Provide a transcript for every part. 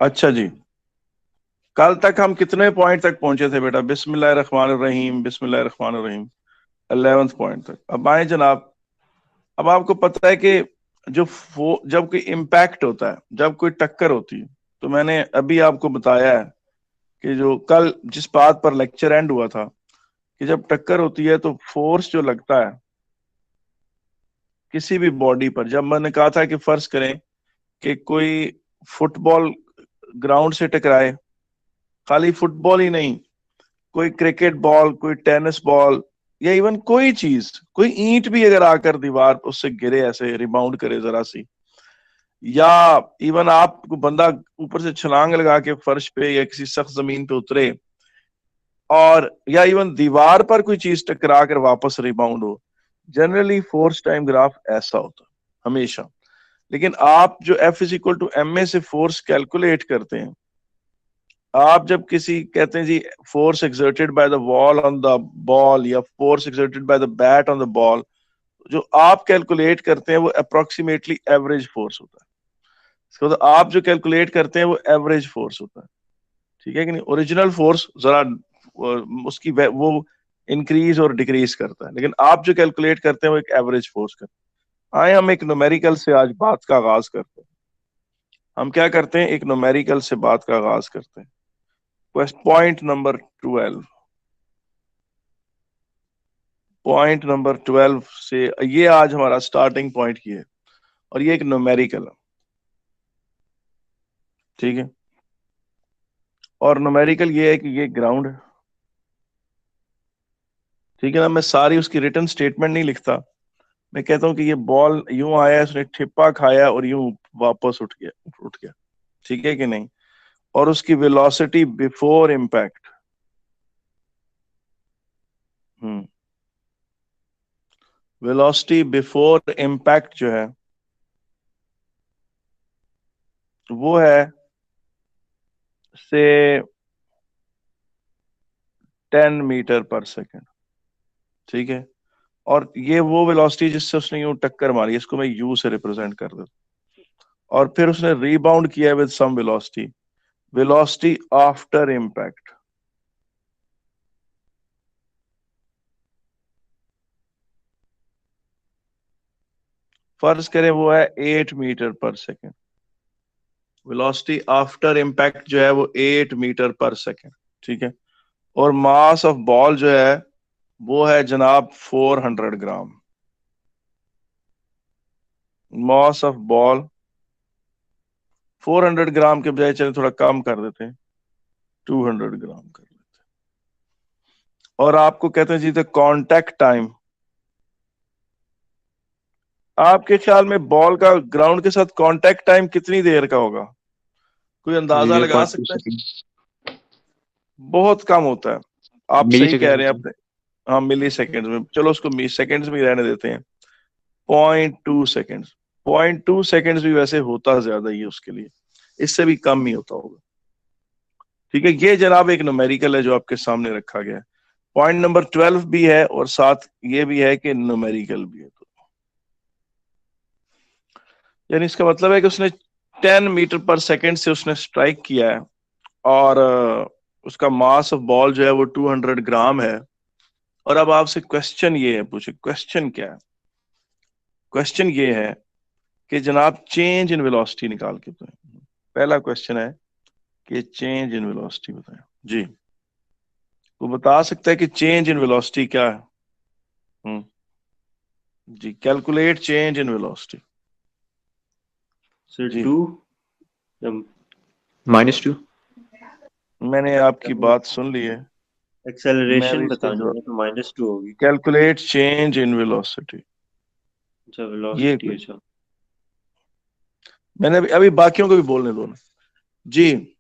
अच्छा जी, कल तक हम कितने पॉइंट तक पहुंचे थे बेटा? बिस्मिल्लाहिर्रहमानिर्रहीम, बिस्मिल्लाहिर्रहमानिर्रहीम, 11th पॉइंट तक। अब आए जनाब। अब आपको पता है कि जब कोई इम्पैक्ट होता है, जब कोई टक्कर होती है, तो मैंने अभी आपको बताया है कि जो कल जिस बात पर लेक्चर एंड हुआ था कि जब टक्कर होती है तो फोर्स जो लगता है किसी भी बॉडी पर, जब मैंने कहा था कि फर्ज करें कि कोई फुटबॉल ग्राउंड से टकराए, खाली फुटबॉल ही नहीं, कोई क्रिकेट बॉल, कोई टेनिस बॉल, या इवन कोई चीज, कोई ईंट भी अगर आकर दीवार उससे गिरे, ऐसे रिबाउंड करे जरा सी, या इवन आप बंदा ऊपर से छलांग लगा के फर्श पे या किसी सख्त जमीन पे उतरे, और या इवन दीवार पर कोई चीज टकरा कर वापस रिबाउंड हो, जनरली फोर्स टाइम ग्राफ ऐसा होता है हमेशा। लेकिन आप जो F is equal to m a से फोर्स कैलकुलेट करते हैं, आप जब किसी कहते हैं जी force exerted by the wall on the ball या force exerted by the bat on the ball, जो आप कैलकुलेट करते हैं वो अप्रोक्सीमेटली एवरेज फोर्स होता है। इसका मतलब आप जो कैलकुलेट करते हैं वो एवरेज फोर्स होता है, ठीक है कि नहीं? ओरिजिनल फोर्स जरा उसकी वो इंक्रीज और डिक्रीज करता है, लेकिन आप जो कैलकुलेट करते हैं वो एक एवरेज फोर्स करता है। आए हम एक न्यूमेरिकल से आज बात का आगाज करते हैं। हम क्या करते हैं, एक न्यूमेरिकल से बात का आगाज करते हैं। पॉइंट नंबर 12, पॉइंट नंबर 12 से ये आज हमारा स्टार्टिंग पॉइंट की है, और ये एक न्यूमेरिकल है, ठीक है? और न्यूमेरिकल ये है कि ये ग्राउंड है, ठीक है ना? मैं सारी उसकी रिटन स्टेटमेंट नहीं लिखता, मैं कहता हूं कि ये बॉल यूं आया, उसने ठिप्पा खाया और यूं वापस उठ गया, ठीक है कि नहीं? और उसकी velocity before impact, velocity before impact जो है वो है से 10 मीटर पर सेकेंड, ठीक है? और ये वो वेलोसिटी जिससे उसने यूं टक्कर मारी, इसको मैं यू से रिप्रेजेंट कर देता हूं। और फिर उसने रीबाउंड किया with some velocity, velocity after impact, फर्ज करें वो है 8 मीटर पर सेकेंड। वेलोसिटी आफ्टर इम्पैक्ट जो है वो 8 मीटर पर सेकेंड, ठीक है? और मास ऑफ बॉल जो है वो है जनाब 400 ग्राम। मास ऑफ बॉल 400 ग्राम के बजाय चले थोड़ा कम कर देते हैं, 200 ग्राम कर लेते हैं। और आपको कहते हैं जी द कांटेक्ट टाइम, आपके ख्याल में बॉल का ग्राउंड के साथ कांटेक्ट टाइम कितनी देर का होगा? कोई अंदाजा लगा 0.2 सकता है? सेकेंड, बहुत कम होता है। आप मिली सही कह सेकेंड रहे हैं होता है। अपने। हाँ, मिली सेकेंड्स में, चलो उसको सेकेंड्स में ही रहने देते हैं। 0.2 सेकेंड्स, 0.2 सेकेंड्स भी वैसे होता ज्यादा ही है उसके लिए, इससे भी कम ही होता होगा, ठीक है? ये जनाब एक न्यूमेरिकल है जो आपके सामने रखा गया है। पॉइंट नंबर 12 भी है और साथ ये भी है कि न्यूमेरिकल भी है, तो यानी इसका मतलब है कि उसने 10 मीटर पर सेकेंड से उसने स्ट्राइक किया है, और उसका मास ऑफ बॉल जो है वो 200 ग्राम है। और अब आपसे क्वेश्चन ये है, पूछे क्वेश्चन क्या है? क्वेश्चन ये है कि जनाब चेंज इन वेलोसिटी निकाल के बताएं। पहला क्वेश्चन है कि चेंज इन वेलोसिटी बताएं जी। वो बता सकता है कि चेंज इन वेलोसिटी क्या है? हम्म, जी, calculate change in velocity. Sir जी, 2 -2। मैंने आपकी बात सुन ली है, मैं भी एक्सेलरेशन इसको बतानी है तो -2 होगी। कैलकुलेट चेंज इन वेलोसिटी, अच्छा, ये वेलोसिटी। कोई, अच्छा, मैंने अभी अभी बाकियों को भी बोलने दो ना जी।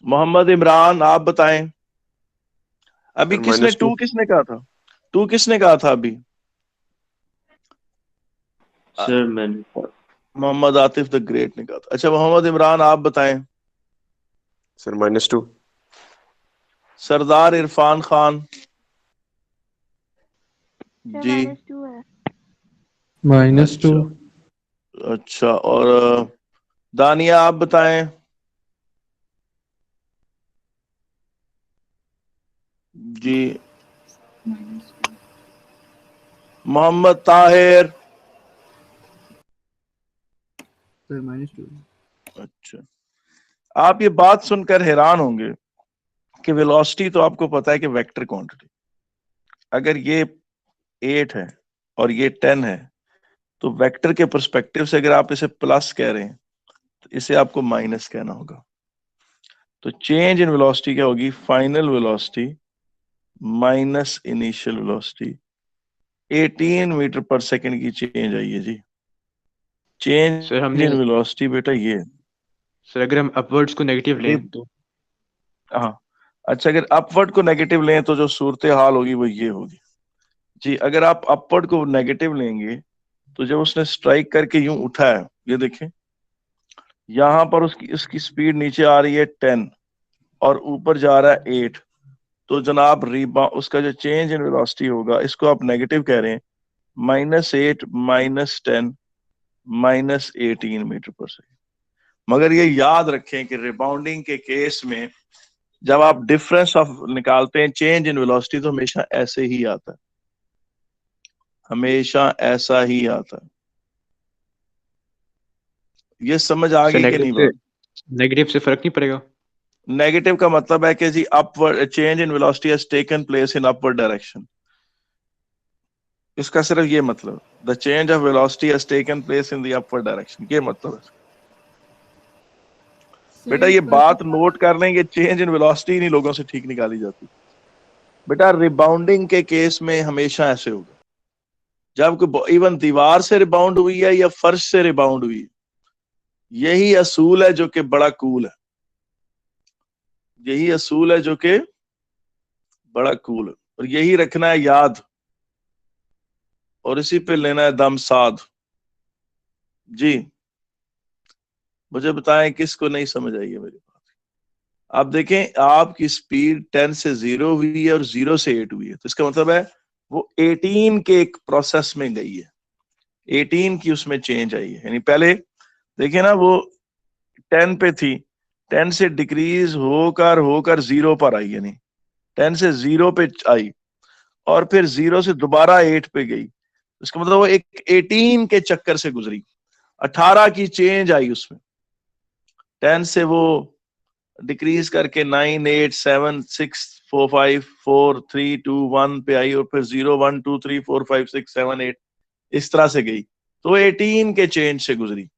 मोहम्मद इमरान आप बताएं, अभी सर किसने -2। टू किसने कहा था? टू किसने कहा था अभी? सर मैंने मोहम्मद आतिफ द ग्रेट ने कहा था। अच्छा, मोहम्मद इमरान आप बताएं। सर -2। सरदार इरफान खान सर जी। -2 है। -2। अच्छा, अच्छा, और दानिया आप बताएं। जी मोहम्मद ताहिर। सर -2। अच्छा, आप ये बात सुनकर हैरान होंगे कि वेलोसिटी तो आपको पता है कि वेक्टर क्वांटिटी, अगर ये 8 है और ये 10 है तो वेक्टर के पर्सपेक्टिव से अगर आप इसे प्लस कह रहे हैं तो इसे आपको माइनस कहना होगा। तो चेंज इन वेलोसिटी क्या होगी? Final velocity minus initial velocity. 18 metre पर सेकंड की चेंज आई है जी। चेंज सर हमने इन वेलोसिटी बेटा ये है। सर अगर हम अपवर्ड्स को नेगेटिव लें रे- तो हाँ, अच्छा, अगर अपवर्ड को नेगेटिव लें तो जो सूरत हाल होगी वो ये होगी जी। अगर आप अपवर्ड को नेगेटिव लेंगे तो जब उसने स्ट्राइक करके यूं उठा है, ये देखें, यहां पर उसकी स्पीड नीचे आ रही है 10 और ऊपर जा रहा है 8, तो जनाब उसका जो चेंज इन वेलोसिटी होगा, इसको आप नेगेटिव कह रहे हैं, -8 -10 -18 मीटर पर सेकेंड। मगर ये याद रखें कि रिबाउंडिंग के केस में जब आप डिफरेंस ऑफ निकालते हैं चेंज इन वेलोसिटी तो हमेशा ऐसे ही आता है, हमेशा ऐसा ही आता है। ये समझ आ सर गई कि नहीं बात? नेगेटिव से फर्क नहीं पड़ेगा? नेगेटिव का मतलब है कि जी upward change in velocity has taken place in upward direction. इसका सिर्फ ये मतलब, the change of velocity has taken place in the upward direction, ये मतलब है। बेटा ये बात नोट कर लें, ये चेंज इन वेलोसिटी नहीं लोगों से ठीक निकाली जाती। बेटा रिबाउंडिंग के केस में हमेशा ऐसे होगा, जब इवन दीवार से रिबाउंड हुई है या फर्श से रिबाउंड हुई है, यही असूल है जो कि बड़ा कूल है, यही असूल है जो कि बड़ा कूल है, और यही रखना है याद और इसी पे लेना है दम साध जी। मुझे बताएं किसको नहीं समझ आई है मेरी बात? आप देखें, आपकी स्पीड 10 से 0 हुई है और 0 से 8 हुई है, तो इसका मतलब है वो 18 के एक प्रोसेस में गई है, 18 की उसमें चेंज आई है। यानी पहले देखिए ना, वो 10 पे थी, 10 से डिक्रीज होकर होकर 0 पर आई, यानी 10 से 0 पे आई और फिर 0 से दोबारा 8 पे गई। इसका मतलब वो एक 18 के चक्कर से गुजरी, 18 की चेंज आई उसमें। 10 से वो डिक्रीज करके 9 8 7 6 4 5 4 3 2 1 पे आई और फिर 0 1 2 3 4 5 6 7 8 इस तरह से गई, तो 18 के चेंज से गुजरी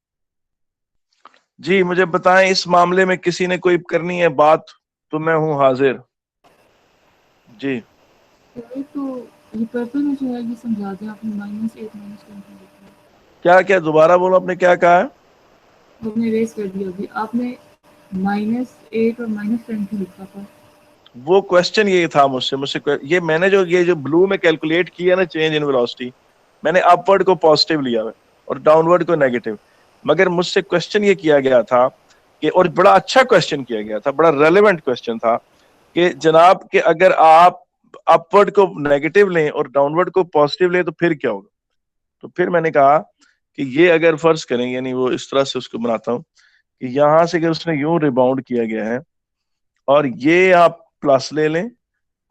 जी। मुझे बताएं इस मामले में किसी ने कोई करनी है बात तो मैं हूं हाजिर जी। तो ये पर्पल में जो है ये समझा दें आपने -8 -10 क्या क्या दोबारा बोलो, आपने क्या कहा है? आपने रेस कर दिया अभी आपने -8 और -10 क्यों लिखा था? वो क्वेश्चन ये था मुझसे ये मैंने ये जो ब्लू में कैलकुलेट किया ना चेंज इन वेलोसिटी, मैंने अपवर्ड को पॉजिटिव लिया है और डाउनवर्ड को नेगेटिव। मगर मुझसे क्वेश्चन ये किया गया था कि, और बड़ा अच्छा क्वेश्चन किया गया था, बड़ा रेलेवेंट क्वेश्चन था कि जनाब कि अगर आप अपवर्ड को नेगेटिव लें और डाउनवर्ड को पॉजिटिव लें तो फिर क्या होगा? तो फिर मैंने कहा कि ये अगर फर्ज करें, यानी वो इस तरह से उसको बनाता हूं कि यहां से अगर उसने यूं रिबाउंड किया गया है और ये आप प्लस ले लें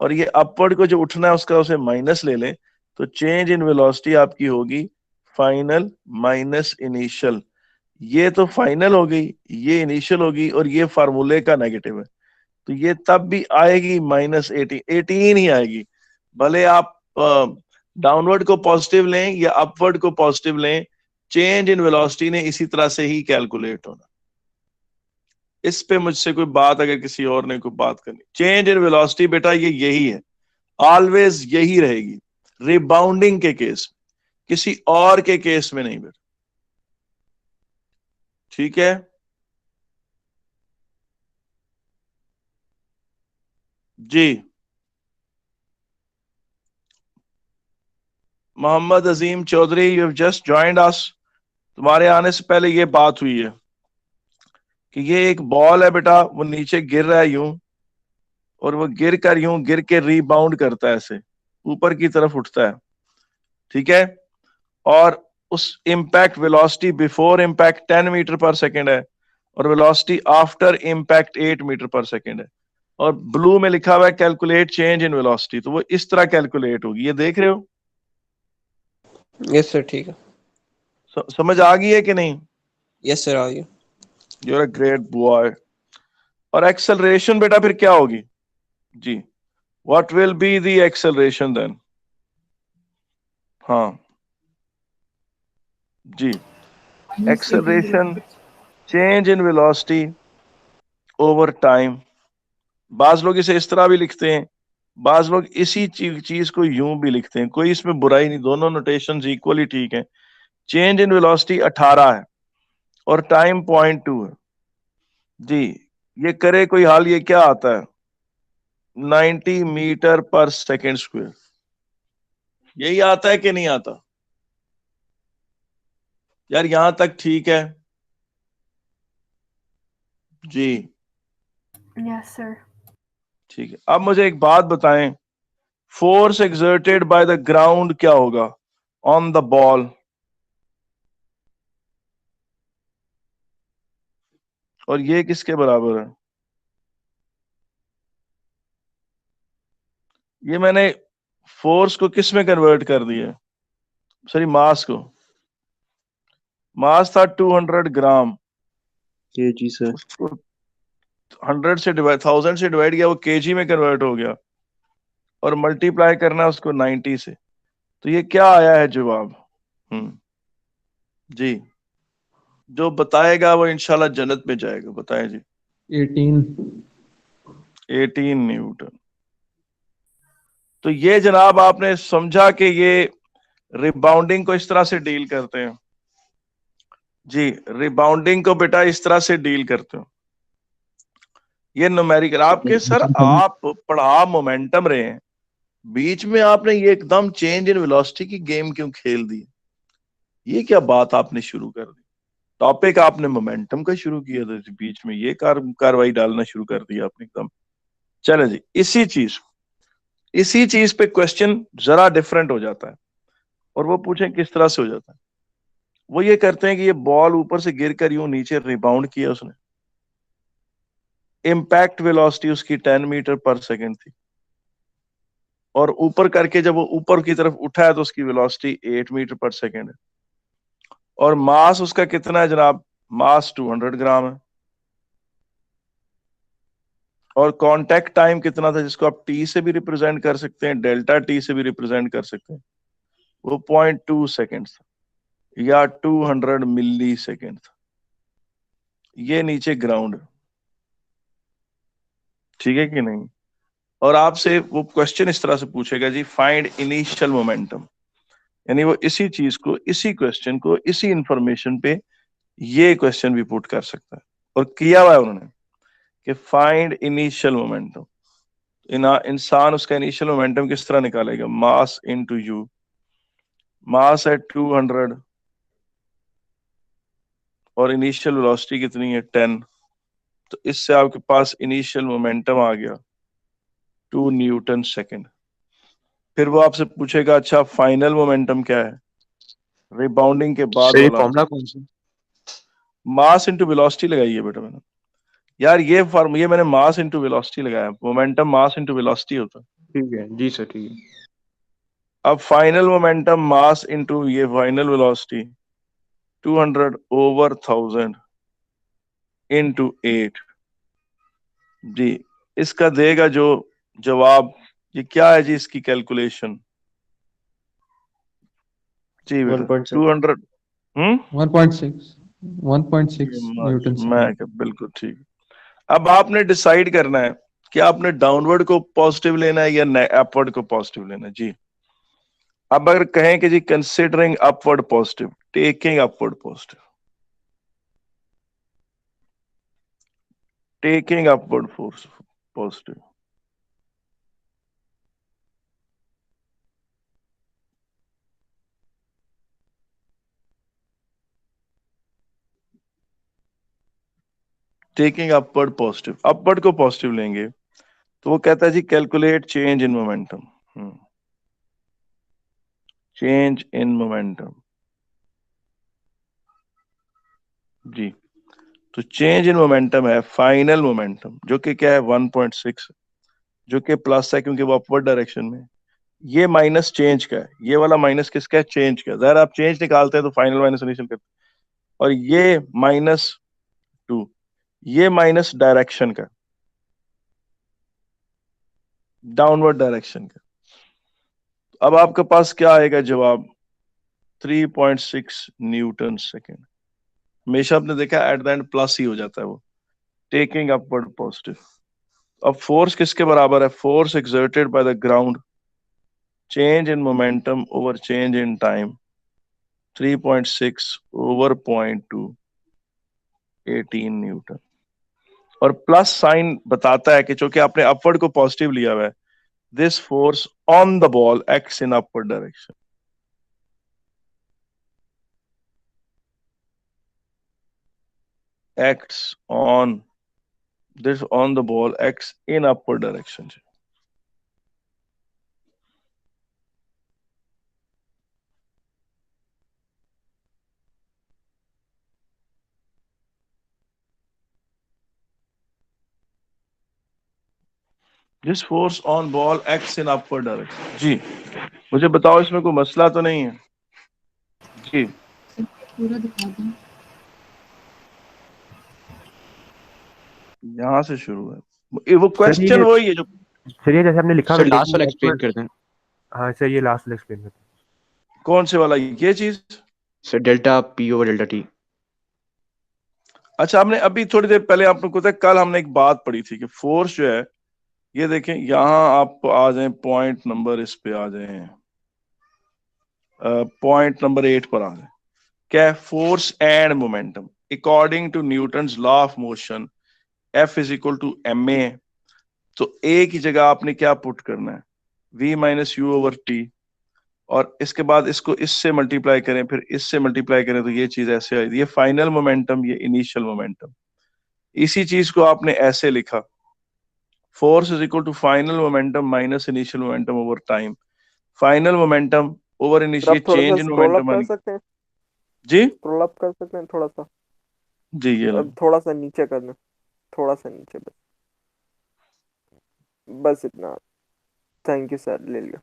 और ये अपवर्ड को जो उठना है उसका उसे माइनस ले लें, तो चेंज इन वेलोसिटी आपकी होगी फाइनल माइनस इनिशियल। ये तो फाइनल हो गई, ये इनिशियल होगी और ये फार्मूले का नेगेटिव है, तो ये तब भी आएगी -18, 18 ही आएगी। भले आप डाउनवर्ड को पॉजिटिव लें या अपवर्ड को पॉजिटिव लें, चेंज इन वेलोसिटी ने इसी तरह से ही कैलकुलेट होना। इस पे मुझसे कोई बात, अगर किसी और ने कोई बात करनी, चेंज इन वेलोसिटी बेटा ये यही है, ऑलवेज यही रहेगी रिबाउंडिंग के केस में, किसी और के केस में नहीं बेटा, ठीक है जी। Mohammad Azeem Chaudhary, you have just joined us. तुम्हारे आने से पहले ये बात हुई है कि ये एक बॉल है बेटा, वो नीचे गिर रहा है यूं, और वो गिर के रीबाउंड करता है, ऐसे ऊपर की तरफ उठता है, ठीक है। और उस impact velocity before impact 10 metre पर सेकेंड है और वेलोसिटी आफ्टर इम्पैक्ट 8 मीटर पर सेकेंड है। और ब्लू में लिखा हुआ है कैलकुलेट चेंज इन वेलोसिटी, तो वो इस तरह कैलकुलेट होगी। ये देख रहे हो? यस सर, ठीक है। समझ आ गई है कि नहीं? यस सर, आ गया। You are a great boy. और एक्सेलरेशन बेटा फिर क्या होगी जी? What will be the acceleration then? हाँ जी, acceleration change in velocity over time. बाज लोग इसे इस तरह भी लिखते हैं, बाज लोग इसी चीज को यूं भी लिखते हैं, कोई इसमें बुराई नहीं, दोनों नोटेशंस इक्वली ठीक है। चेंज इन वेलोसिटी 18 है और टाइम 0.2 है जी। ये करे कोई हाल, ये क्या आता है? 90 मीटर पर सेकेंड स्क्वायर। यही आता है कि नहीं आता? यार यहां तक ठीक है जी? Yes sir. ठीक है, अब मुझे एक बात बताएं, force exerted by the ground क्या होगा ऑन द बॉल? और ये किसके बराबर है? ये मैंने फोर्स को किस में कन्वर्ट कर दिया? सॉरी, मास को। मास था 200 ग्राम, केजी सर। उसको 100 से डिवाइड, 1000 से डिवाइड किया, वो केजी में कन्वर्ट हो गया, और मल्टीप्लाई करना है उसको 90 से। तो ये क्या आया है जवाब? जी, जो बताएगा वो इंशाल्लाह जन्नत में जाएगा। बताएं जी। 18 न्यूटन। तो ये जनाब आपने समझा कि ये रिबाउंडिंग को इस तरह से डील करते हैं जी। रिबाउंडिंग को बेटा इस तरह से डील करते हो। ये न्यूमेरिकल आपके सर, आप पढ़ा मोमेंटम रहे हैं, बीच में आपने ये एकदम चेंज इन वेलोसिटी की गेम क्यों खेल दी? ये क्या बात आपने शुरू कर दी? टॉपिक आपने मोमेंटम का शुरू किया था, बीच में ये कार्रवाई डालना शुरू कर दिया आपने एकदम। चले जी, इसी चीज पे क्वेश्चन जरा डिफरेंट हो जाता है, और वो पूछें किस तरह से हो जाता है। वो ये करते हैं कि ये बॉल ऊपर से गिर कर यूं नीचे रिबाउंड किया उसने, इम्पैक्ट वेलोसिटी उसकी 10 मीटर पर सेकेंड थी, और ऊपर करके जब वो ऊपर की तरफ उठा है तो उसकी वेलोसिटी 8 मीटर पर सेकेंड है। और मास उसका कितना है जनाब? मास 200 ग्राम है। और कांटेक्ट टाइम कितना था, जिसको आप टी से भी रिप्रेजेंट कर सकते हैं, डेल्टा टी से भी रिप्रेजेंट कर सकते हैं, वो 0.2 सेकेंड था, या 200 मिली सेकेंड था। ये नीचे ग्राउंड, ठीक है कि नहीं? और आपसे वो क्वेश्चन इस तरह से पूछेगा जी, फाइंड इनिशियल मोमेंटम, यानी वो इसी चीज को, इसी क्वेश्चन को, इसी इंफॉर्मेशन पे ये क्वेश्चन भी पुट कर सकता है, और किया हुआ है उन्होंने कि फाइंड इनिशियल मोमेंटम। इंसान उसका इनिशियल मोमेंटम किस तरह निकालेगा? Mass into you. मास है 200 और इनिशियल वेलोसिटी कितनी है? 10। तो इससे आपके पास इनिशियल मोमेंटम आ गया 2 न्यूटन सेकेंड। फिर वो आपसे पूछेगा अच्छा फाइनल मोमेंटम क्या है, रिबाउंडिंग के बाद सर ये वाला? फॉर्मूला कौन सा? मास इनटू वेलोसिटी लगाई है बेटा मैंने। यार ये मैंने मास इनटू वेलोसिटी लगाया, मोमेंटम मास इनटू वेलोसिटी होता है। ठीक है जी सर, ठीक है। अब फाइनल मोमेंटम मास इनटू ये फाइनल वेलोसिटी 200 ओवर 1000 इनटू 8 जी। इसका देगा जो जवाब, ये क्या है जी इसकी कैलकुलेशन? जी बेटा 1.7। 200 1.6 न्यूटन मैं बिल्कुल ठीक। अब आपने डिसाइड करना है कि आपने डाउनवर्ड को पॉजिटिव लेना है या अपवर्ड को पॉजिटिव लेना है जी। अब अगर कहें कि जी considering upward positive, taking upward positive, taking upward force positive, taking upward positive, upward को पॉजिटिव लेंगे तो वो कहता है जी calculate change in momentum. Change in momentum जी। तो चेंज इन मोमेंटम है फाइनल मोमेंटम, जो कि क्या है 1.6, जो कि प्लस है क्योंकि वो अपवर्ड डायरेक्शन में। ये माइनस चेंज का है, ये वाला माइनस किसका है? चेंज का। ज़ाहिर आप चेंज निकालते हैं तो फाइनल माइनस इनिशियल करते हैं। और ये -2, ये माइनस डायरेक्शन का, डाउनवर्ड डायरेक्शन का। अब आपके पास क्या आएगा जवाब? 3.6 न्यूटन सेकेंड। हमेशा आपने देखा एट द एंड प्लस ही हो जाता है वो, टेकिंग अपवर्ड पॉजिटिव। अब फोर्स किसके बराबर है? Force exerted by the ground, change in momentum over change in time, 3.6 over 0.2, 18 Newton. और प्लस साइन बताता है कि चूंकि आपने अपवर्ड को पॉजिटिव लिया हुआ है, this force on the ball acts in upward direction. acts on this on the ball acts in upward direction. This force on ball acts in upward direction. जी मुझे बताओ, इसमें कोई मसला तो नहीं है? जी पूरा दिखा दें। यहाँ से शुरू है वो क्वेश्चन, वही है जो सर ये जैसे आपने लिखा सर लास्ट वाला एक्सप्लेन कर दें। हाँ सर ये लास्ट वाला एक्सप्लेन कर दें। कौन से वाला? ये चीज sir delta P over delta T. अच्छा, हमने अभी थोड़ी देर पहले आपको पता है, कल हमने एक बात पढ़ी थी कि फोर्स जो है, ये देखें यहाँ आप आ जाए पॉइंट नंबर, इस पे आ जाए पॉइंट नंबर 8 पर आ जाए। क्या है? Force and momentum according to Newton's law of motion, F is equal to ma। तो ए की जगह आपने क्या पुट करना है? v minus you over T, और इसके बाद इसको इससे मल्टीप्लाई करें, फिर इससे मल्टीप्लाई करें, तो ये चीज ऐसे आई। ये फाइनल मोमेंटम, ये इनिशियल मोमेंटम। इसी चीज को आपने ऐसे लिखा, force is equal to final momentum minus initial momentum over time. Final momentum over initial change in momentum कर सकते हैं, जी स्क्रॉल अप कर सकते हैं थोड़ा सा। जी ये लो। अब थोड़ा सा नीचे करना, थोड़ा सा नीचे, बस इतना। थैंक यू सर, ले लिया।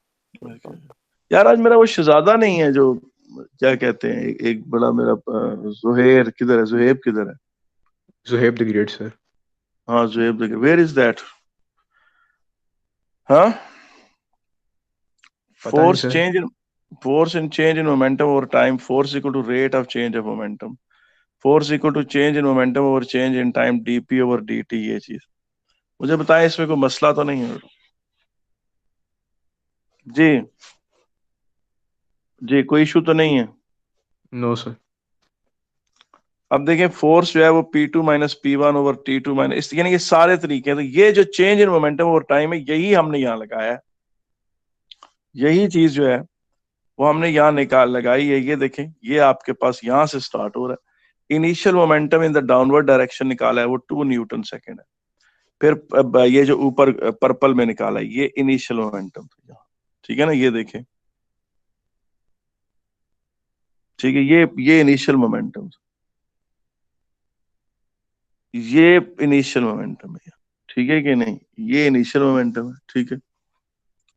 यार आज मेरा वो शहजादा नहीं है जो क्या कहते हैं, एक बड़ा मेरा जुहैर किधर है? जुहैब किधर है? Zuhaib the great sir. हाँ जुहैब, वेयर इज दैट? हाँ, force sir. change in force and change in momentum over time, force equal to rate of change of momentum, force equal to change in momentum over change in time, dp over dt। ये चीज मुझे बताएं, इसमें कोई मसला तो नहीं है? जी जी कोई इशू तो नहीं है? No sir. अब देखें फोर्स जो है वो P2 minus P1 over T2 minus, यानी कि सारे तरीके हैं। तो ये जो change in momentum over time है, यही हमने यहाँ लगाया है। यही चीज जो है वो हमने यहाँ निकाल लगाई है। ये देखें, ये आपके पास यहाँ से स्टार्ट हो रहा है। Initial momentum in the downward direction निकाला है, वो 2 न्यूटन सेकेंड है। फिर ये जो ऊपर पर्पल में निकाला है, ये इनिशियल मोमेंटम, ठीक है ना? ये देखें, ठीक है, ये इनिशियल मोमेंटम, ये इनिशियल मोमेंटम है, ठीक है कि नहीं? ये इनिशियल मोमेंटम है, ठीक है।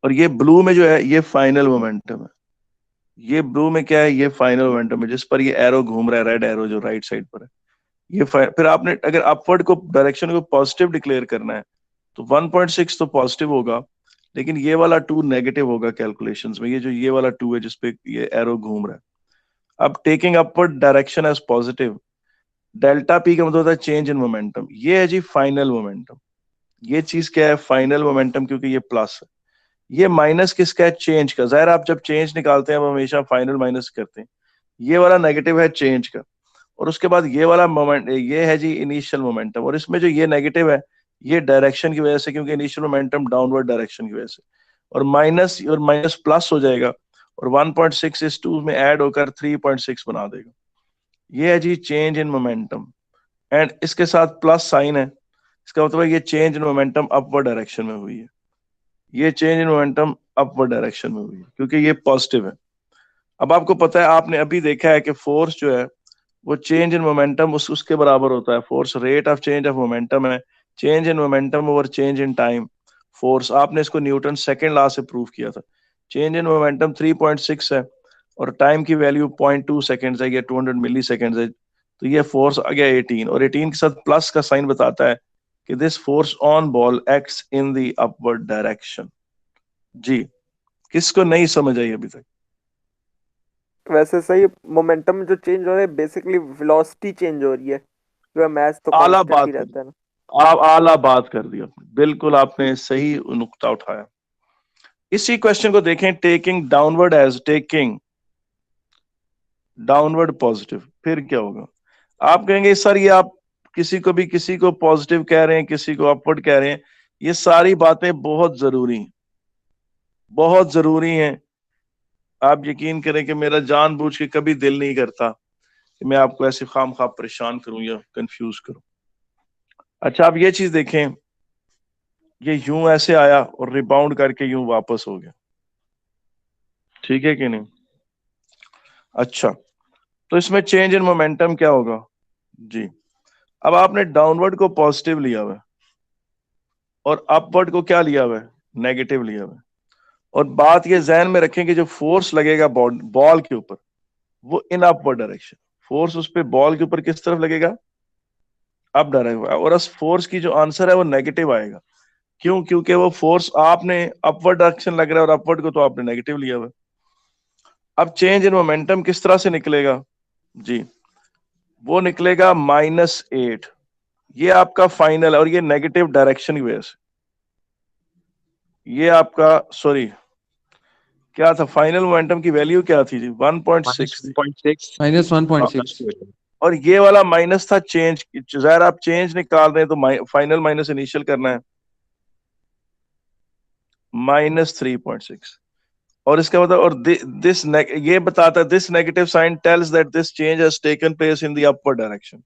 और ये ब्लू में जो है, ये फाइनल मोमेंटम है। ये ब्लू में क्या है? ये फाइनल मोमेंटम है, जिस पर ये एरो घूम रहा है, रेड एरो जो राइट साइड पर है। ये फिर आपने अगर अपवर्ड को डायरेक्शन को पॉजिटिव डिक्लेयर करना है तो 1.6 तो पॉजिटिव होगा, लेकिन ये वाला 2 नेगेटिव होगा कैलकुलेशंस में। ये वाला 2 है जिसपे ये एरो घूम रहा है। अब taking upward direction as positive, delta p का मतलब होता है चेंज इन मोमेंटम। ये है जी फाइनल मोमेंटम। ये चीज क्या है? फाइनल मोमेंटम, क्योंकि ये प्लस है। ये माइनस किसका है? चेंज का। जाहिर आप जब चेंज निकालते हैं, वो हमेशा फाइनल माइनस करते हैं। ये वाला नेगेटिव है चेंज का, और उसके बाद ये वाला मोमेंट, ये है जी इनिशियल मोमेंटम। और इसमें जो ये नेगेटिव है, ये डायरेक्शन की वजह से, क्योंकि इनिशियल मोमेंटम डाउनवर्ड डायरेक्शन की वजह से। और माइनस प्लस हो जाएगा, और 1.6 इस 2 में ऐड होकर 3.6 बना देगा। ये है जी चेंज इन मोमेंटम, एंड इसके साथ प्लस साइन है। इसका मतलब ये change in momentum upward direction में हुई है। ये change in momentum upward direction में हुई है, क्योंकि ये पॉजिटिव है। अब आपको पता है, आपने अभी देखा है कि फोर्स जो है वो चेंज इन मोमेंटम उसके बराबर होता है। Force rate of change of momentum है, change in momentum over change in time. Force आपने इसको न्यूटन सेकंड लॉ से प्रूव किया था। चेंज इन मोमेंटम 3.6 है और टाइम की वैल्यू 0.2 सेकेंड्स है, ये 200 मिली सेकेंड्स है। तो ये फोर्स आ गया 18, और 18 के साथ प्लस का साइन बताता है कि this force on ball acts in the upward direction. जी, किसको नहीं समझ आई अभी तक? वैसे सही, मोमेंटम जो चेंज हो रहा है बेसिकली वेलोसिटी चेंज हो रही है, जो मैथ तो आला कांस्टेंट बात ही कर रहता है ना। आप आला बात कर दी आपने, बिल्कुल आपने सही नुक्ता उठाया। इसी क्वेश्चन को देखें, taking downward as taking downward positive, फिर क्या होगा? आप कहेंगे सर ये आप किसी को पॉजिटिव कह रहे हैं, किसी को अपवर्ड कह रहे हैं। ये सारी बातें बहुत जरूरी हैं। आप यकीन करें कि मेरा जानबूझ के कभी दिल नहीं करता कि मैं आपको ऐसे खामखा परेशान करूं या कंफ्यूज करूं। अच्छा, आप ये चीज देखें, ये यूं ऐसे आया और रिबाउंड करके यूं वापस हो गया, ठीक है कि नहीं? अच्छा, तो इसमें चेंज इन मोमेंटम क्या होगा जी? अब आपने डाउनवर्ड को पॉजिटिव लिया हुआ है और अपवर्ड को क्या लिया हुआ है? नेगेटिव लिया हुआ है। और बात ये जहन में रखें कि जो फोर्स लगेगा बॉल के ऊपर, वो इन अपवर्ड डायरेक्शन। फोर्स उस पे बॉल के ऊपर किस तरफ लगेगा? Up direction. और उस फोर्स की जो आंसर है वो नेगेटिव आएगा। क्यों? क्योंकि वो फोर्स आपने अपवर्ड डायरेक्शन लग रहा है और अपवर्ड को तो आपने नेगेटिव लिया हुआ है। अब चेंज इन मोमेंटम किस तरह से निकलेगा जी? वो निकलेगा -8। ये आपका फाइनल, और ये नेगेटिव डायरेक्शन की वजह से ये आपका, सॉरी क्या था फाइनल मोमेंटम की वैल्यू क्या थी जी? 1.6 थी। minus 1.6. और ये वाला माइनस था चेंज। ज़ाहिर आप चेंज निकाल रहे हैं तो फाइनल माइनस इनिशियल करना है, -3.6। और इसका मतलब, और दिस ये बताता है this negative sign tells that this change has taken place in the upward direction.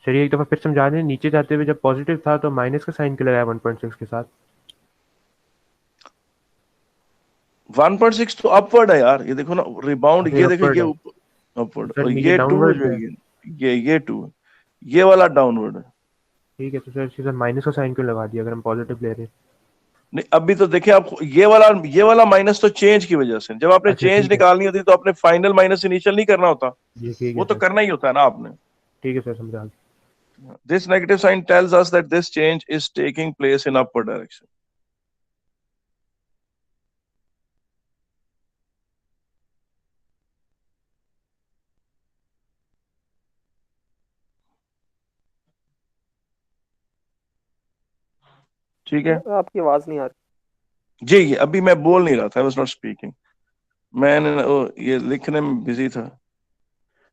चलिए एक दफा फिर समझा दें। नीचे जाते हुए जब पॉजिटिव था तो माइनस का साइन क्यों लगाया 1.6 के साथ? 1.6 तो अपवर्ड है यार, ये देखो ना रिबाउंड, ये देखो ये अपवर्ड, सर और नीचे ये 2 डाउनवर्ड जो है। ये 2 है, ये वाला डाउनवर्ड है। ठीक है, तो सर माइनस का साइन क्यों लगा दिया अगर हम पॉजिटिव ले रहे हैं? नहीं, अभी तो देखिए आप, ये वाला माइनस तो चेंज की वजह से। जब आपने अच्छा चेंज ठीक है निकालनी होती तो आपने फाइनल माइनस इनिशियल नहीं करना होता, जी, ठीक है वो तो सर। करना ही होता है ना आपने। ठीक है सर, समझा गया। This negative sign tells us that this change is taking place in upward direction. ठीक है आपकी आवाज नहीं आ रही। जी, अभी मैं बोल नहीं रहा था, I was not speaking. मैंने ये लिखने में बिजी था।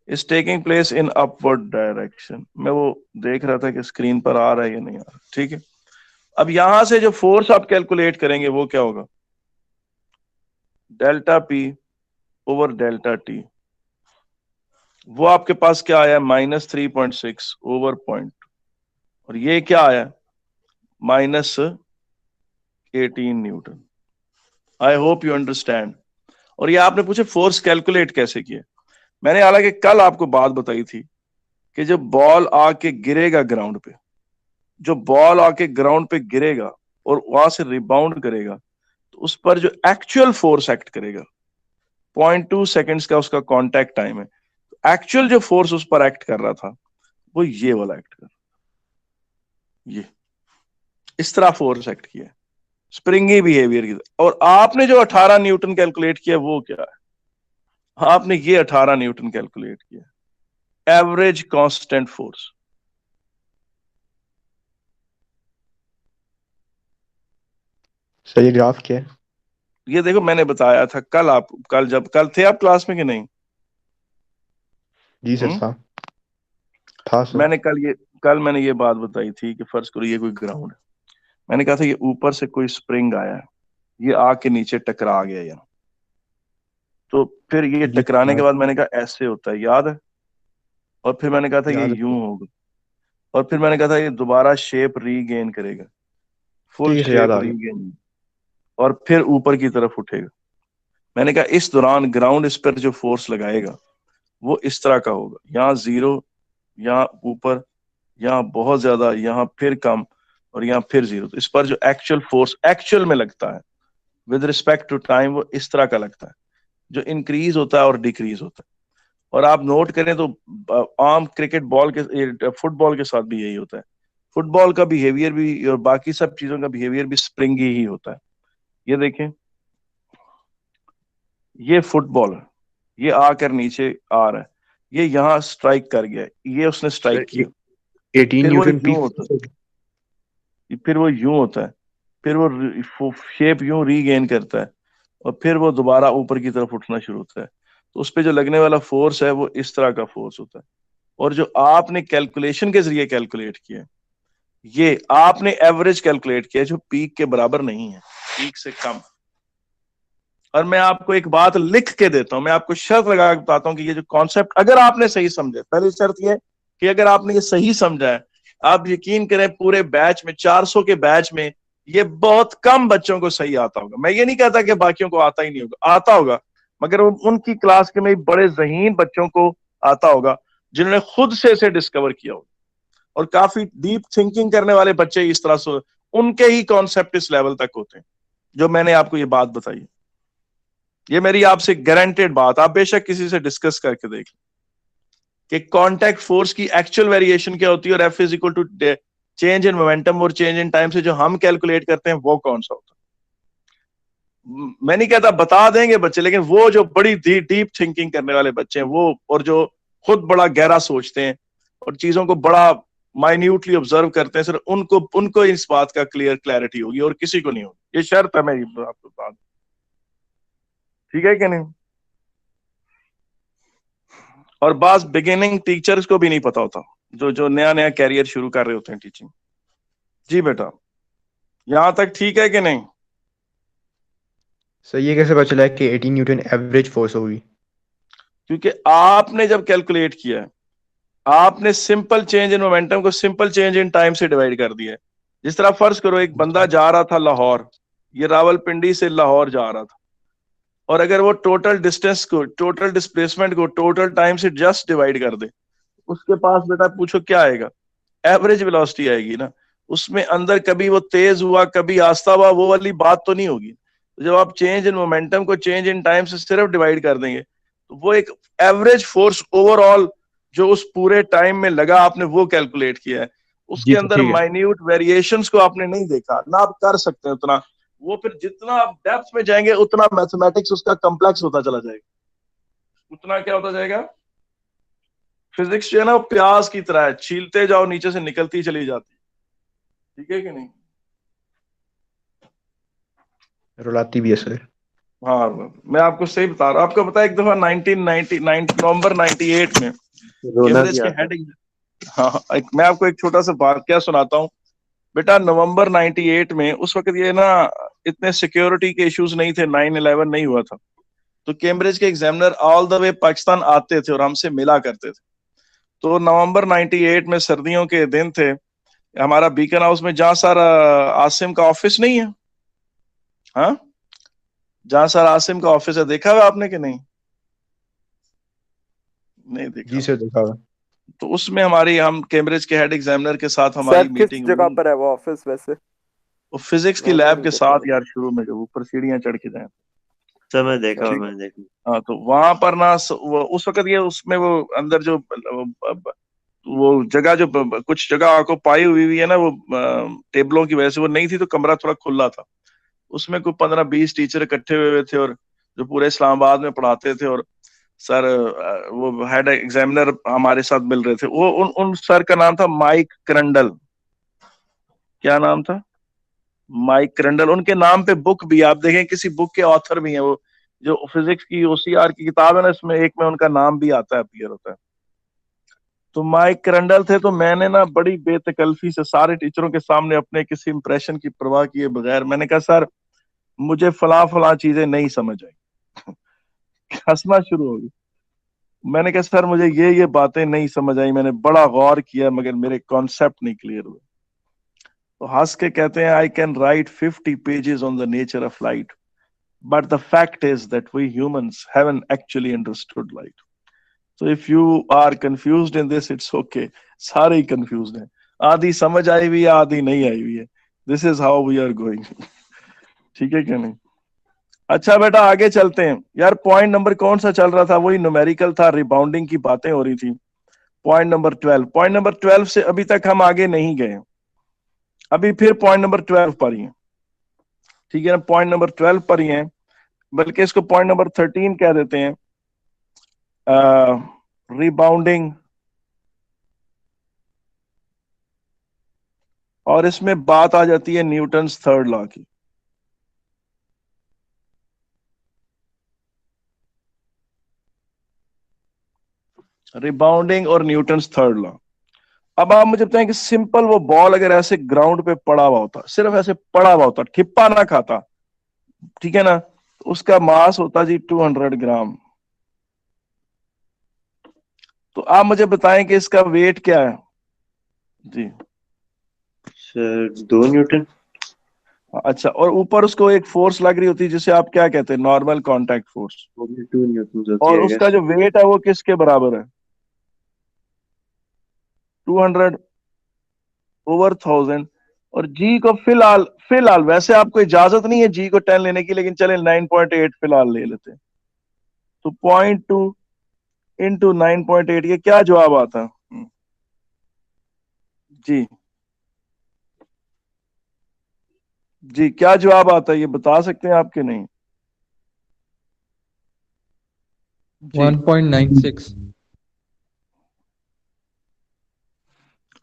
Is taking place in upward direction. मैं वो देख रहा था कि स्क्रीन पर आ रहा है या नहीं आ रहा। ठीक है, अब यहां से जो फोर्स आप कैलकुलेट करेंगे वो क्या होगा? Delta P over delta T। वो आपके पास क्या आया? -3.6 ओवर पॉइंट, और ये क्या आया? -18 Newton. I hope you understand. और ये आपने पूछे फोर्स कैलकुलेट कैसे किए। मैंने हालांकि कल आपको बात बताई थी कि जब बॉल आके गिरेगा ग्राउंड पे, जो बॉल आके ग्राउंड पे गिरेगा और वहां से रिबाउंड करेगा, तो उस पर जो एक्चुअल फोर्स एक्ट करेगा, 0.2 सेकेंड्स का उसका कांटेक्ट टाइम है। एक्चुअल जो फोर्स उस पर एक्ट कर रहा था वो ये वाला एक्ट कर, ये इस तरह फोर्स एक्ट किया, स्प्रिंगी बिहेवियर की। और आपने जो 18 न्यूटन कैलकुलेट किया वो क्या है? आपने ये 18 न्यूटन कैलकुलेट किया, एवरेज कांस्टेंट फोर्स। सर ये ग्राफ क्या है? ये देखो, मैंने बताया था कल थे आप क्लास में कि नहीं? जी सर था सर। कल मैंने ये बात बताई थी कि फर्ज करो ये कोई ग्राउंड है। मैंने कहा था ये ऊपर से कोई स्प्रिंग आया है, ये आके नीचे टकरा गया यहाँ, तो फिर ये जी टकराने सर। के बाद मैंने कहा ऐसे होता है, याद है? और फिर मैंने कहा था ये याद यूं होगा, और फिर मैंने कहा था ये दोबारा शेप रीगेन करेगा, फुल ठीक है, याद शेप आ गया। रीगेन, और फिर ऊपर की तरफ उठेगा। मैंने कहा इस दौरान ग्राउंड इस पर जो फोर्स लगाएगा वो इस तरह का होगा, यहाँ 0, यहाँ ऊपर, यहाँ बहुत ज्यादा, यहाँ फिर कम, और यहाँ फिर 0। तो इस पर जो एक्चुअल फोर्स एक्चुअल में लगता है विद रिस्पेक्ट टू टाइम वो इस तरह का लगता है, जो इंक्रीज होता है और डिक्रीज होता है। और आप नोट करें तो आम क्रिकेट बॉल के फुटबॉल के साथ भी यही होता है। फुटबॉल का बिहेवियर भी और बाकी सब चीजों का बिहेवियर भी स्प्रिंगी ही होता है। ये देखें, ये फुटबॉल है, ये आकर नीचे आ रहा है, ये यहाँ स्ट्राइक कर गया, ये उसने स्ट्राइक किया, 18 फिर वो न्यूटन यूं पीक होता है, फिर वो यूं होता है, फिर वो शेप यूं रीगेन करता है, और फिर वो दोबारा ऊपर की तरफ उठना शुरू होता है। तो उस पे जो लगने वाला फोर्स है वो इस तरह का फोर्स होता है। और जो आपने कैलकुलेशन के जरिए कैलकुलेट किया है, ये आपने एवरेज कैलकुलेट किया जो पीक के बराबर नहीं है, पीक से कम। और मैं आपको एक बात लिख के देता हूं, मैं आपको शर्त लगा के बताता हूं कि ये जो कॉन्सेप्ट अगर आपने सही समझे, पहली शर्त ये कि अगर आपने ये सही समझा है, आप यकीन करें पूरे बैच में 400 के बैच में ये बहुत कम बच्चों को सही आता होगा। मैं ये नहीं कहता कि बाकियों को आता ही नहीं होगा, आता होगा, मगर उनकी क्लास के में बड़े ज़हीन बच्चों को आता होगा जिन्होंने खुद से इसे डिस्कवर किया होगा। और काफी डीप थिंकिंग करने वाले बच्चे इस तरह से, उनके ही कॉन्सेप्ट इस लेवल तक होते हैं जो मैंने आपको ये बात बताई। ये मेरी आपसे गारंटेड बात, आप बेशक किसी से डिस्कस करके देख लें कि कांटेक्ट फोर्स की एक्चुअल वेरिएशन क्या होती है, और F is equal to change in momentum और चेंज इन टाइम से जो हम कैलकुलेट करते हैं वो कौन सा होता है। मैं नहीं कहता बता देंगे बच्चे, लेकिन वो जो बड़ी डीप थिंकिंग करने वाले बच्चे हैं वो, और जो खुद बड़ा गहरा सोचते हैं और चीजों को बड़ा माइन्यूटली ऑब्जर्व करते हैं, सिर्फ उनको इस बात का क्लैरिटी होगी और किसी को नहीं होगी। ये शर्त है मेरी आपको बात, ठीक है कि नहीं। और बास बिगिनिंग टीचर्स को भी नहीं पता होता, जो नया नया कैरियर शुरू कर रहे होते हैं टीचिंग। जी बेटा, यहां तक ठीक है कि नहीं। सर ये कैसे पता चला कि 18 न्यूटन एवरेज फोर्स होगी? क्योंकि आपने जब कैलकुलेट किया है, आपने सिंपल चेंज इन मोमेंटम को सिंपल चेंज इन टाइम से डिवाइड कर दिया है। जिस तरह फर्ज करो एक बंदा जा रहा था लाहौर, ये रावलपिंडी से लाहौर जा रहा था, और अगर वो टोटल डिस्टेंस को, टोटल डिस्प्लेसमेंट को टोटल टाइम से जस्ट डिवाइड कर दे, उसके पास बेटा पूछो क्या आएगा, एवरेज वेलोसिटी आएगी ना। उसमें अंदर कभी वो तेज हुआ कभी आस्ता हुआ, वो वाली बात तो नहीं होगी। तो जब आप चेंज इन मोमेंटम को चेंज इन टाइम से सिर्फ डिवाइड कर देंगे तो वो एक एवरेज फोर्स ओवरऑल जो उस पूरे टाइम में लगा, आपने वो कैलकुलेट किया है। उसके अंदर माइन्यूट वेरिएशंस को आपने नहीं देखा ना, आप कर सकते हैं उतना। वो फिर जितना आप डेप्थ में जाएंगे उतना मैथमेटिक्स उसका कॉम्प्लेक्स होता चला जाएगा, उतना क्या होता जाएगा। फिजिक्स जो है ना वो प्याज की तरह है, छीलते जाओ नीचे से निकलती चली जाती, ठीक है कि नहीं। रुलाती भी है सर। हाँ मैं आपको सही बता रहा हूँ। आपको पता है एक दफा 1999 नवंबर 98 में कैम्ब्रिज के हेड, हाँ मैं आपको एक छोटा सा वाकया सुनाता हूँ बेटा। नवंबर 98 में उस वक्त ये ना इतने सिक्योरिटी के इश्यूज नहीं थे, 9/11 नहीं हुआ था, तो कैम्ब्रिज के examiner all the way Pakistan आते थे और हमसे मिला करते थे। तो नवंबर 98 में सर्दियों के दिन थे, हमारा बीकन हाउस में जहां सर आसिम का ऑफिस नहीं है, हाँ जहां सर आसिम का ऑफिस है, देखा हुआ आपने कि नहीं? नहीं देखा? जी सर देखा हुआ। तो उसमें हम कैम्ब्रिज के हेड एग्जामिनर के साथ हमारी सर किस मीटिंग जगह हुई। पर है वो ऑफिस वैसे? वो फिजिक्स की लैब के साथ यार, शुरू में जो ऊपर सीढ़ियां चढ़ के जाए। सर मैं देखा ठीक। मैंने देखा। हाँ तो वहां पर ना उस वक्त ये उसमें वो अंदर जो वो जगह जो कुछ जगह आपको पाई हुई है ना, वो टेबलों की वजह से वो नहीं थी, तो कमरा थोड़ा खुला था। उसमें कोई 15-20 टीचर इकट्ठे हुए थे और जो पूरे इस्लामाबाद में पढ़ाते थे, और सर वो हेड एग्जामिनर हमारे साथ मिल रहे थे। वो उन सर का नाम था माइक क्रंडल। क्या नाम था? माइक क्रंडल। उनके नाम पे बुक भी आप देखें, किसी बुक के ऑथर भी हैं वो, जो फिजिक्स की OCR की किताब है ना, इसमें एक में उनका नाम भी आता है, अपीयर होता है। तो माइक क्रंडल थे। तो मैंने ना बड़ी बेतकल्फी से सारे टीचरों के सामने अपने किसी इंप्रेशन की परवाह किए बगैर मैंने कहा सर मुझे फला फला चीजें नहीं समझ आई। हंसना शुरू हो गई। मैंने कहा सर मुझे ये बातें नहीं समझ आई, मैंने बड़ा गौर किया मगर मेरे कॉन्सेप्ट नहीं क्लियर हुए। तो हंस के कहते हैं I can write 50 pages on the nature of light, but the fact is that we humans haven't actually understood light. So if you are confused in this, it's okay. सारे ही confused हैं, आधी समझ आई हुई है, आधी नहीं आई हुई है। This is how we are going. ठीक है क्या नहीं? अच्छा बेटा आगे चलते हैं। यार पॉइंट नंबर कौन सा चल रहा था? वही न्यूमेरिकल था, रिबाउंडिंग की बातें हो रही थी। पॉइंट नंबर 12, पॉइंट नंबर 12 से अभी तक हम आगे नहीं गए, अभी फिर पॉइंट नंबर 12 पर ही है। ठीक है ना, पॉइंट नंबर 12 पर ही है, बल्कि इसको पॉइंट नंबर 13 कह देते हैं। रिबाउंडिंग, और इसमें बात आ जाती है न्यूटन्स थर्ड लॉ की। रिबाउंडिंग और न्यूटन्स थर्ड लॉ। अब आप मुझे बताएं कि सिंपल वो बॉल अगर ऐसे ग्राउंड पे पड़ा हुआ होता, सिर्फ ऐसे पड़ा हुआ होता, ठिप्पा ना खाता, ठीक है ना, तो उसका मास होता जी 200 ग्राम। तो आप मुझे बताएं कि इसका वेट क्या है जी? Sir 2 Newton. अच्छा, और ऊपर उसको एक फोर्स लग रही होती है जिसे आप क्या कहते हैं? Normal contact force. वो भी 2 न्यूटन होती और है उसका जो वेट है वो किसके बराबर है? 200/1000। और जी को फिलहाल वैसे आपको इजाजत नहीं है जी को 10 लेने की, लेकिन चले 9.8 फिलहाल ले लेते हैं। तो 0.2 इंटू 9.8, ये क्या जवाब आता है जी? जी क्या जवाब आता है, ये बता सकते हैं आपके? नहीं जी। 1.96।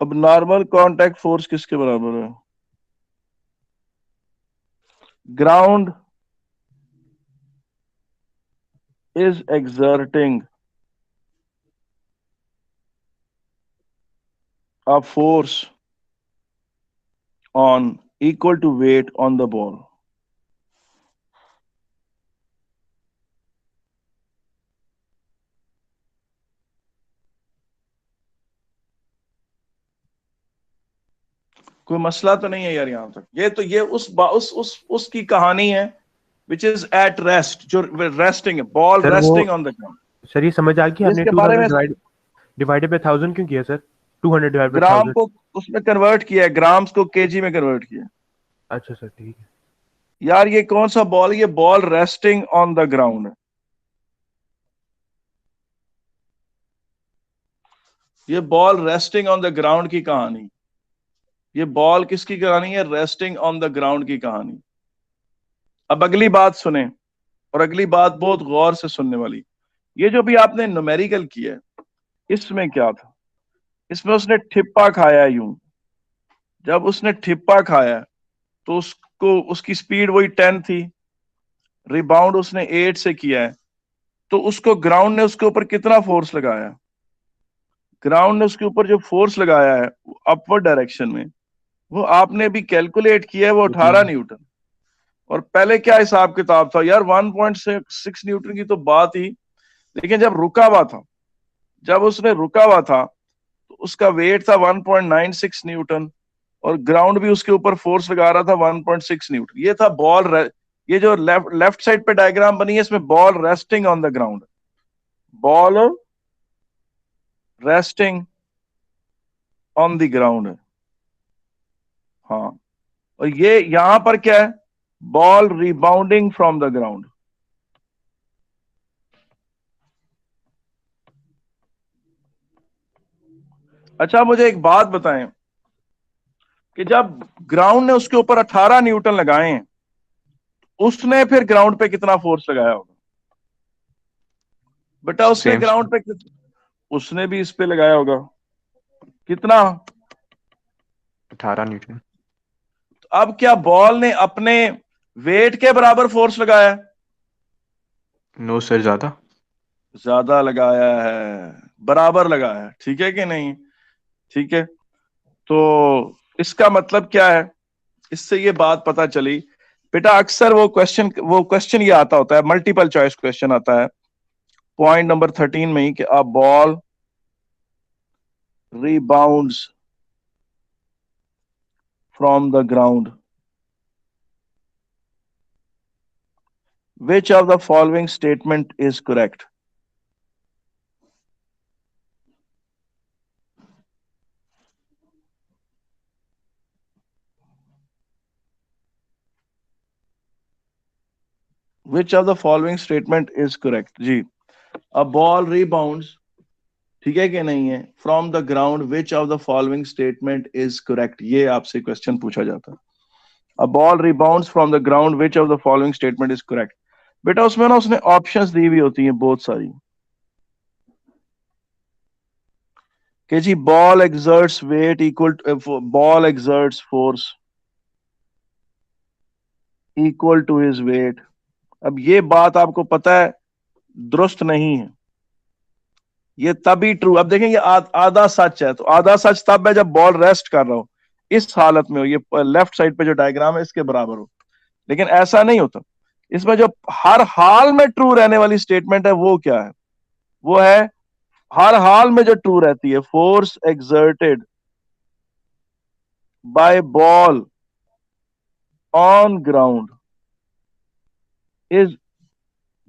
अब नॉर्मल कांटेक्ट फोर्स किसके बराबर है? Ground is exerting a force on equal to weight on the ball. कोई मसला तो नहीं है यार यहाँ तक? ये उसकी कहानी है which is at rest, जो रेस्टिंग है, ball sir, resting on the ground. Sir ये समझ आ गया आपने इसके बारे में 200 डिवाइडेड बाय 1000 क्यों किया सर? 200 डिवाइडेड बाय ग्राम 1000। को उसमें कन्वर्ट किया है, ग्राम्स को केजी में कन्वर्ट किया। अच्छा सर ठीक है। यार ये कौन सा बॉल? ये ball resting on the ground है। ये ball resting on the ground की कहानी, ये बॉल किसकी कहानी है? रेस्टिंग ऑन द ग्राउंड की कहानी। अब अगली बात सुने, और अगली बात बहुत गौर से सुनने वाली। ये जो भी आपने न्यूमेरिकल किया है, इसमें क्या था? इसमें उसने ठिप्पा खाया यूं। जब उसने ठिप्पा खाया तो उसको, उसकी स्पीड वही 10 थी, रिबाउंड उसने 8 से किया है, तो उसको ग्राउंड ने उसके ऊपर कितना फोर्स लगाया? ग्राउंड ने उसके ऊपर जो फोर्स लगाया है अपवर्ड डायरेक्शन में, वो आपने भी कैलकुलेट किया है, वो 18 न्यूटन। और पहले क्या हिसाब किताब था यार? 1.6 न्यूटन की तो बात ही, लेकिन जब रुका हुआ था, जब उसने रुका हुआ था तो उसका वेट था 1.96 न्यूटन, और ग्राउंड भी उसके ऊपर फोर्स लगा रहा था 1.6 न्यूटन। ये था बॉल। ये जो लेफ्ट साइड पे डायग्राम बनी है, इसमें ball resting on the ground, ball resting on the ground है। हाँ, और ये यहां पर क्या है? Ball rebounding from the ground. अच्छा मुझे एक बात बताएं कि जब ग्राउंड ने उसके ऊपर 18 न्यूटन लगाए हैं, उसने फिर ग्राउंड पे कितना फोर्स लगाया होगा? बेटा उसने Same, ग्राउंड पे उसने भी इस पे लगाया होगा, कितना? 18 न्यूटन। अब क्या बॉल ने अपने वेट के बराबर फोर्स लगाया? नो सर, ज्यादा लगाया है, बराबर लगाया है, ठीक है कि नहीं? ठीक है, तो इसका मतलब क्या है? इससे ये बात पता चली बेटा, अक्सर वो क्वेश्चन ये आता होता है, मल्टीपल चॉइस क्वेश्चन आता है, पॉइंट नंबर 13 में ही कि a ball rebounds from the ground. Which of the following statement is correct? Which of the following statement is correct? जी, a ball rebounds, ठीक है कि नहीं है, from the ground. Which of the following statement is correct? ये आपसे question पूछा जाता है. A ball rebounds from the ground. Which of the following statement is correct? बेटा उसमें ना उसने ऑप्शंस दी हुई होती हैं बहुत सारी कि जी ball exerts weight equal ball exerts force equal to his weight. अब ये बात आपको पता है दुरुस्त नहीं है. ये तभी ट्रू. अब देखें ये आधा सच है. तो आधा सच तब है जब बॉल रेस्ट कर रहा हो, इस हालत में हो, ये लेफ्ट साइड पे जो डायग्राम है इसके बराबर हो. लेकिन ऐसा नहीं होता. इसमें जो हर हाल में ट्रू रहने वाली स्टेटमेंट है वो क्या है? वो है हर हाल में जो ट्रू रहती है, force exerted by ball on ground is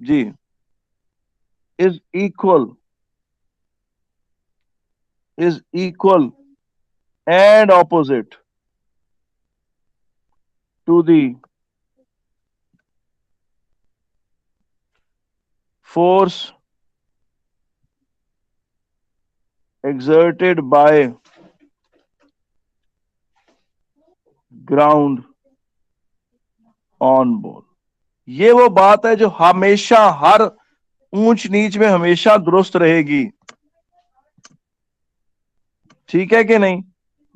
जी is equal and opposite to the force exerted by ground on ball. ये वो बात है जो हमेशा हर ऊंच नीच में हमेशा दुरुस्त रहेगी. ठीक है कि नहीं?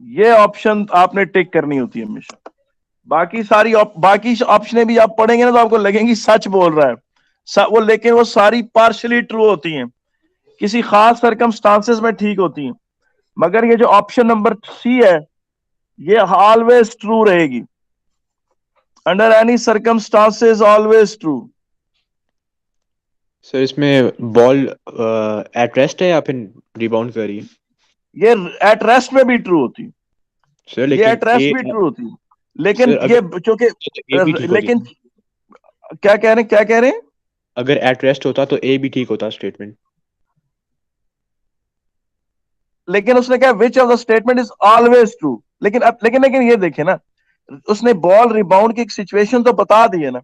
ये ऑप्शन आपने टिक करनी होती है हमेशा. बाकी ऑप्शनें भी आप पढ़ेंगे ना तो आपको लगेंगी सच बोल रहा है वो, लेकिन वो सारी पार्शली ट्रू होती हैं, किसी खास सर्कमस्टांसेस में ठीक होती हैं. मगर ये जो ऑप्शन नंबर सी है ये ऑलवेज ट्रू रहेगी. Under any circumstances always true. Sir इसमें बॉल एट रेस्ट है या फिर रिबाउंड कर रही है? ये एट रेस्ट में भी ट्रू होती है. सर ये लेकिन एट रेस्ट भी ट्रू होती है. लेकिन सर ये अगर क्योंकि ए भी ठीक हो लेकिन जाता. क्या कह रहे हैं? अगर एट रेस्ट होता तो ए भी ठीक होता स्टेटमेंट. लेकिन उसने कहा which of the statement is always true. लेकिन ये देखे ना, उसने बॉल रिबाउंड की एक सिचुएशन तो बता दी है ना.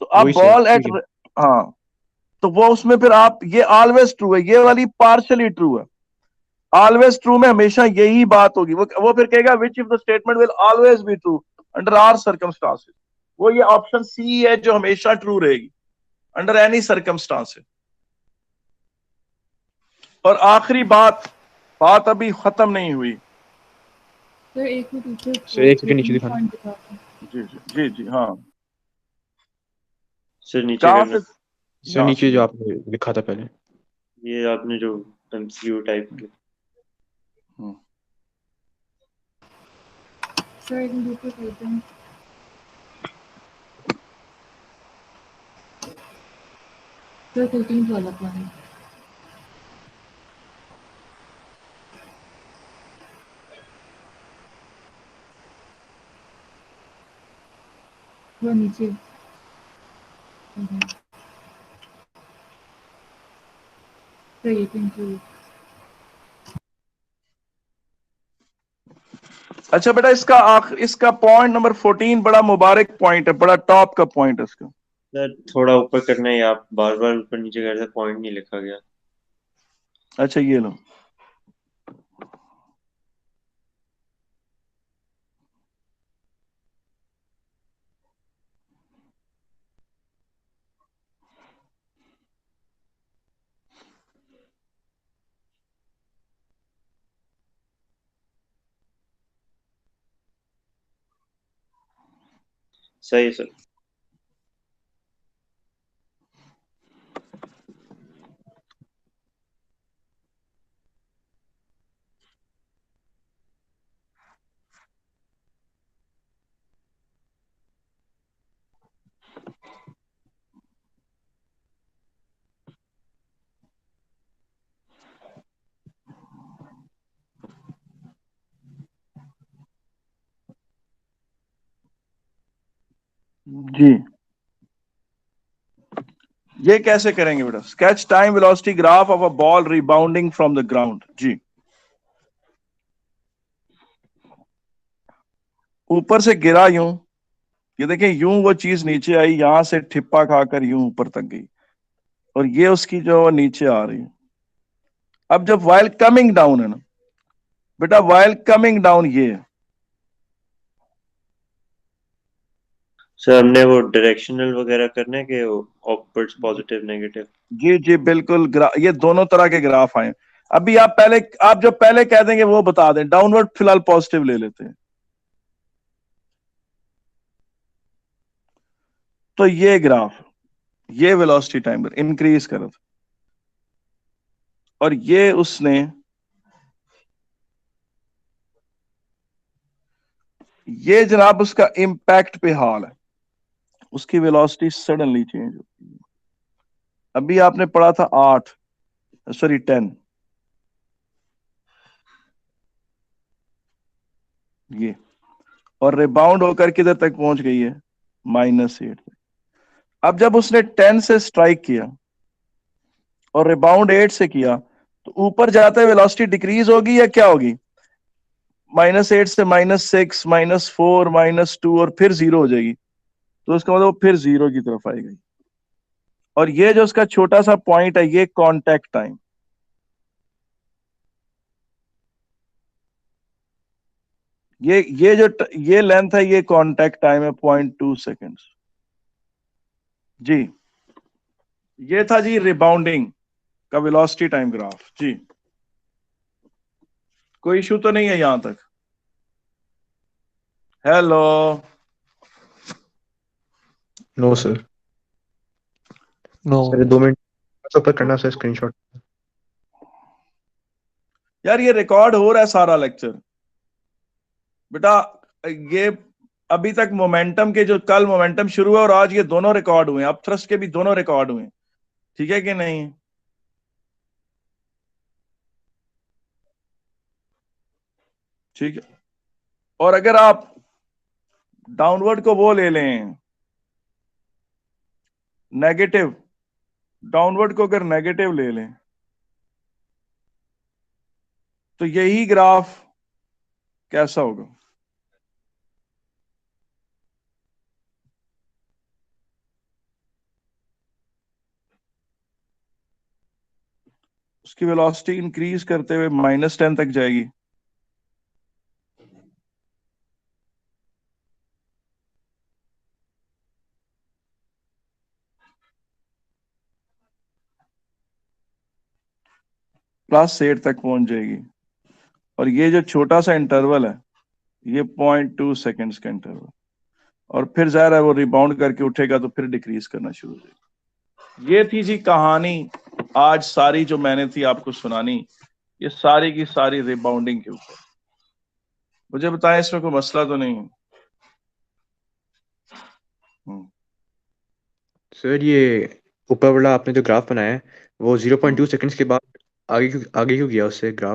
तो अब वही सर, बॉल एट, ठीक है. हाँ, तो वो उसमें फिर आप ये ऑलवेज ट्रू है, ये वाली पार्शली ट्रू है. ऑलवेज ट्रू में हमेशा यही बात होगी. वो फिर कहेगा which if the statement will always be true under all circumstances. वो ये ऑप्शन सी है जो हमेशा ट्रू रहेगी अंडर एनी सर्कमस्टांसेस. और आखिरी बात अभी खत्म नहीं हुई. सर एक मिनट ऊपर सर एक सेकंड नीचे दिखाना. पॉइंट दिखा दो. जी हाँ. सर नीचे कहाँ करना. से? सर नीचे जो आपने लिखा था पहले. ये आपने जो एमसीक्यू टाइप के. सर एक मिनट ऊपर करते हैं. सर 13 वाला पॉइंट. वो नीचे. सर ये थैंक यू. अच्छा बेटा, इसका पॉइंट नंबर 14 बड़ा मुबारक पॉइंट है, बड़ा टॉप का पॉइंट है इसका. सर थोड़ा ऊपर करना है, आप बार बार ऊपर नीचे कर रहे थे, पॉइंट नहीं लिखा गया. अच्छा ये लो. सही है सर. जी, ये कैसे करेंगे बेटा? Sketch time velocity graph of a ball rebounding from the ground. जी, ऊपर से गिरा यूं, ये देखें यूं वो चीज नीचे आई, यहां से ठिप्पा खाकर यूं ऊपर तक गई, और ये उसकी जो नीचे आ रही है। अब जब वाइल कमिंग डाउन है ना बेटा, वाइल कमिंग डाउन ये है। सर हमने वो डायरेक्शनल वगैरह करने के अपवर्ड्स पॉजिटिव नेगेटिव। जी जी बिल्कुल, ये दोनों तरह के ग्राफ आए। अभी आप जो पहले कह देंगे वो बता दें, डाउनवर्ड फिलहाल पॉजिटिव ले लेते हैं। तो ये ग्राफ, ये वेलोसिटी टाइम इंक्रीज कर था, और ये उसने ये जनाब उसका इंपैक्ट पे हाल है, उसकी वेलोसिटी सडनली चेंज होती है। अभी आपने पढ़ा था 10, ये, और रिबाउंड होकर किधर तक पहुंच गई है? -8 तक। अब जब उसने 10 से स्ट्राइक किया और रिबाउंड 8 से किया, तो ऊपर जाते वेलोसिटी डिक्रीज होगी या क्या होगी? -8 से -6, -4, -2 और फिर 0 हो जाएगी। तो उसका मतलब फिर 0 की तरफ आएगी। और ये जो उसका छोटा सा पॉइंट है, ये कांटेक्ट टाइम, ये लेंथ है, ये कांटेक्ट टाइम है 0.2 सेकेंड्स। जी, ये था जी रिबाउंडिंग का वेलोसिटी टाइम ग्राफ। जी, कोई इशू तो नहीं है यहां तक? Hello? No sir. No. Sir 2 minute ऊपर करना सर स्क्रीनशॉट। यार ये रिकॉर्ड हो रहा है सारा लेक्चर बेटा। ये अभी तक मोमेंटम के, जो कल मोमेंटम शुरू है और आज, ये दोनों रिकॉर्ड हुए हैं। अब थ्रस्ट के भी दोनों रिकॉर्ड हुए हैं, ठीक है कि नहीं? ठीक है। और अगर आप डाउनवर्ड को वो ले लें, नेगेटिव, डाउनवर्ड को अगर नेगेटिव ले लें, तो यही ग्राफ कैसा होगा? उसकी वेलोसिटी इंक्रीज करते हुए -10 तक जाएगी। +8 तक पहुंच जाएगी। और ये जो छोटा सा इंटरवल है, ये 0.2 सेकेंड्स का इंटरवल, और फिर जाहिर है वो रिबाउंड करके उठेगा तो फिर डिक्रीज करना शुरू हो जाएगा। ये थी जी कहानी आज सारी जो मैंने थी आपको सुनानी, ये सारी की सारी रिबाउंडिंग के ऊपर। मुझे बताएं इसमें कोई मसला तो नहीं है? सर ये ऊपर वाला आपने जो ग्राफ बनाया है वो 0.2 सेकंड्स के बाद आगे क्यों गया उससे ग्राफ?